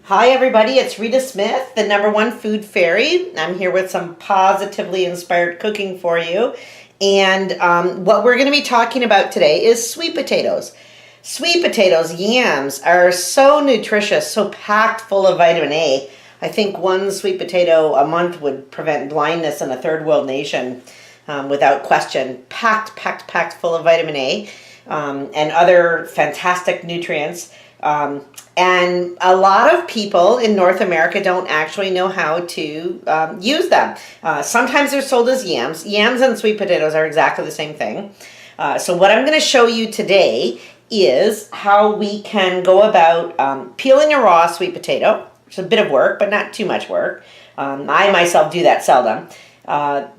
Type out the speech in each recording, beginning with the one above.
Hi everybody, it's Rita Smith, the #1 food fairy. I'm here with some positively inspired cooking for you. And what we're going to be talking about today is sweet potatoes. Sweet potatoes, yams, are so nutritious, so packed full of vitamin A. I think one sweet potato a month would prevent blindness in a third world nation without question. Packed full of vitamin A and other fantastic nutrients. And a lot of people in North America don't actually know how to use them. Sometimes they're sold as yams. Yams and sweet potatoes are exactly the same thing. So what I'm going to show you today is how we can go about peeling a raw sweet potato. It's a bit of work, but not too much work. I myself do that seldom.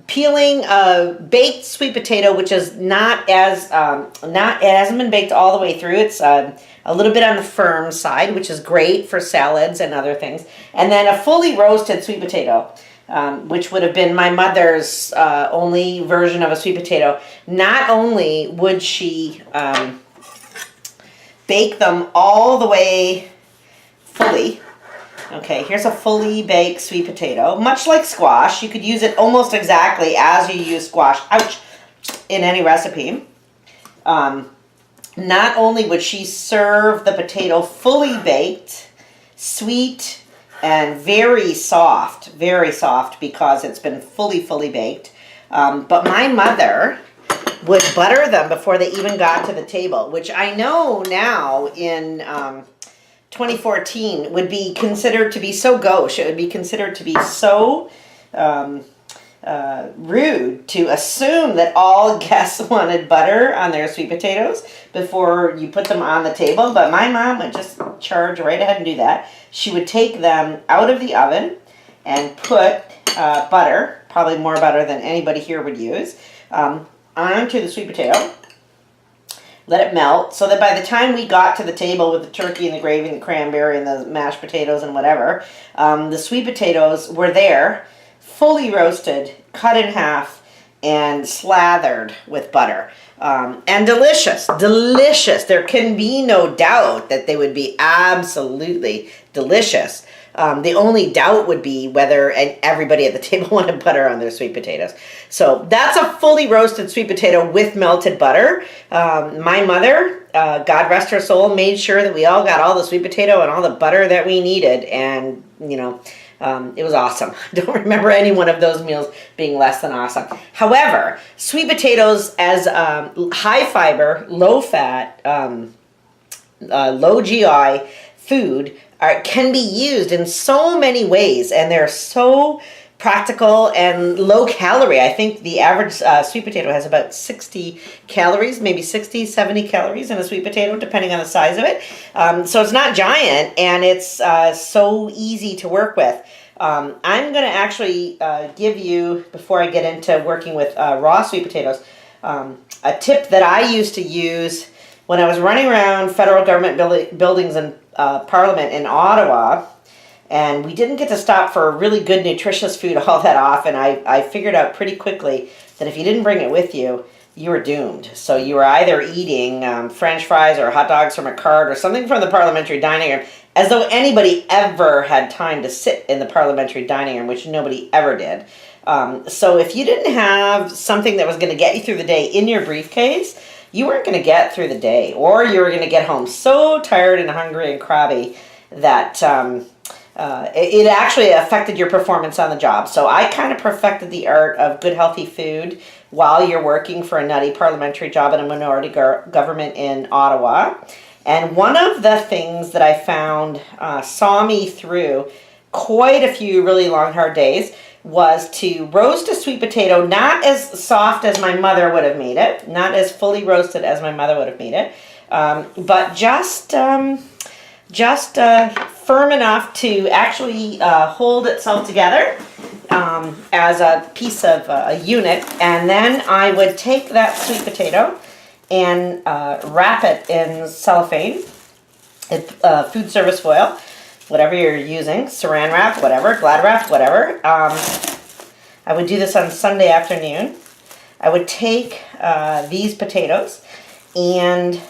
Peeling a baked sweet potato, which is it hasn't been baked all the way through. It's a little bit on the firm side, which is great for salads and other things. And then a fully roasted sweet potato, which would have been my mother's only version of a sweet potato. Not only would she bake them all the way fully. Okay, here's a fully baked sweet potato, much like squash. You could use it almost exactly as you use squash, in any recipe. Not only would she serve the potato fully baked, sweet, and very soft because it's been fully baked, but my mother would butter them before they even got to the table, which I know now in 2014 would be considered to be so gauche. It would be considered to be so rude to assume that all guests wanted butter on their sweet potatoes before you put them on the table. But my mom would just charge right ahead and do that. She would take them out of the oven and put butter, probably more butter than anybody here would use, onto the sweet potato. Let it melt so that by the time we got to the table with the turkey and the gravy and the cranberry and the mashed potatoes and whatever, the sweet potatoes were there, fully roasted, cut in half, and slathered with butter. And delicious. There can be no doubt that they would be absolutely delicious. The only doubt would be whether everybody at the table wanted butter on their sweet potatoes. So that's a fully roasted sweet potato with melted butter. My mother, God rest her soul, made sure that we all got all the sweet potato and all the butter that we needed. And, you know, it was awesome. I don't remember any one of those meals being less than awesome. However, sweet potatoes as high fiber, low fat, low GI food can be used in so many ways, and they're so practical and low calorie. I think the average sweet potato has about 60 calories, maybe 60, 70 calories in a sweet potato, depending on the size of it. So it's not giant, and it's so easy to work with. I'm going to actually give you, before I get into working with raw sweet potatoes, a tip that I used to use when I was running around federal government buildings and Parliament in Ottawa, and we didn't get to stop for really good nutritious food all that often. I figured out pretty quickly that if you didn't bring it with you, you were doomed. So you were either eating French fries or hot dogs from a cart or something from the parliamentary dining room, as though anybody ever had time to sit in the parliamentary dining room, which nobody ever did. So if you didn't have something that was going to get you through the day in your briefcase, you weren't going to get through the day, or you were going to get home so tired and hungry and crabby that it actually affected your performance on the job. So I kind of perfected the art of good, healthy food while you're working for a nutty parliamentary job in a minority government in Ottawa. And one of the things that I found saw me through quite a few really long, hard days was to roast a sweet potato, not as soft as my mother would have made it, not as fully roasted as my mother would have made it, but just firm enough to actually hold itself together as a piece of a unit. And then I would take that sweet potato and wrap it in cellophane, food service foil, whatever you're using, saran wrap, whatever, Glad wrap, whatever. I would do this on Sunday afternoon. I would take these potatoes and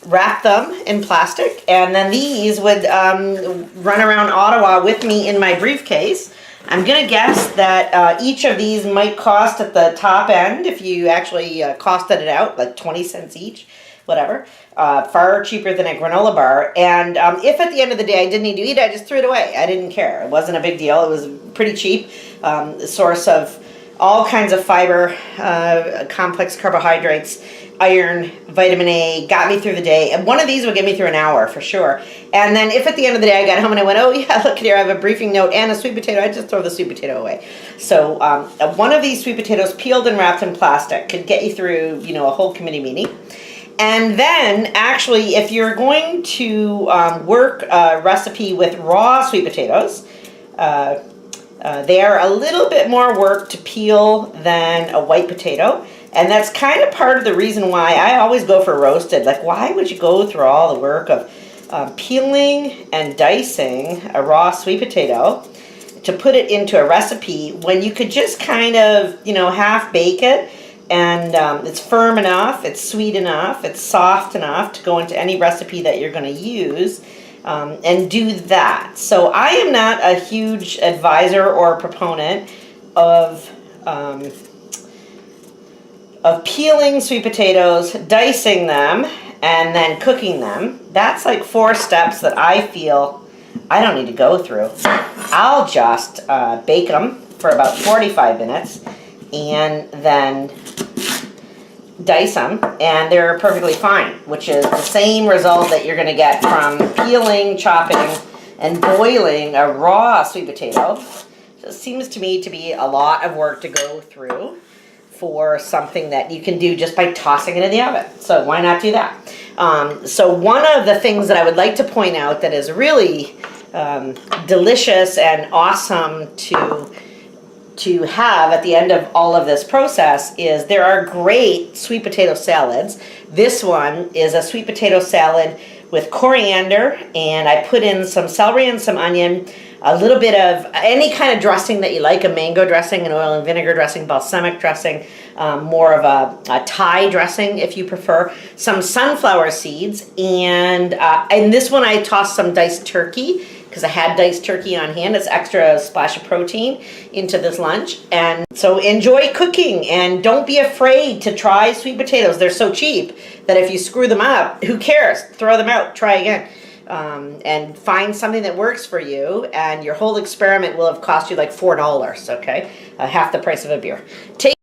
wrap them in plastic, and then these would run around Ottawa with me in my briefcase. I'm gonna guess that each of these might cost at the top end, if you actually costed it out, like 20 cents each, whatever. Far cheaper than a granola bar. And if at the end of the day I didn't need to eat it, I just threw it away. I didn't care. It wasn't a big deal. It was pretty cheap. Source of all kinds of fiber, complex carbohydrates, iron, vitamin A, got me through the day. And one of these would get me through an hour for sure. And then if at the end of the day I got home and I went, oh yeah, look here, I have a briefing note and a sweet potato, I just throw the sweet potato away. So one of these sweet potatoes peeled and wrapped in plastic could get you through, you know, a whole committee meeting. And then actually, if you're going to work a recipe with raw sweet potatoes, they are a little bit more work to peel than a white potato. And that's kind of part of the reason why I always go for roasted. Like, why would you go through all the work of peeling and dicing a raw sweet potato to put it into a recipe when you could just kind of, you know, half bake it, and it's firm enough, it's sweet enough, it's soft enough to go into any recipe that you're going to use, and do that. So I am not a huge advisor or proponent of peeling sweet potatoes, dicing them, and then cooking them. That's like 4 steps that I feel I don't need to go through. I'll just bake them for about 45 minutes and then dice them, and they're perfectly fine, which is the same result that you're going to get from peeling, chopping, and boiling a raw sweet potato. So it seems to me to be a lot of work to go through for something that you can do just by tossing it in the oven. So why not do that? So one of the things that I would like to point out that is really delicious and awesome to have at the end of all of this process is there are great sweet potato salads. This one is a sweet potato salad with coriander, and I put in some celery and some onion, a little bit of any kind of dressing that you like, a mango dressing, an oil and vinegar dressing, balsamic dressing, more of a Thai dressing if you prefer, some sunflower seeds, and in this one I tossed some diced turkey because I had diced turkey on hand. It's extra splash of protein into this lunch. And so enjoy cooking, and don't be afraid to try sweet potatoes. They're so cheap that if you screw them up, who cares? Throw them out, try again. And find something that works for you, and your whole experiment will have cost you like $4, okay? Half the price of a beer. Take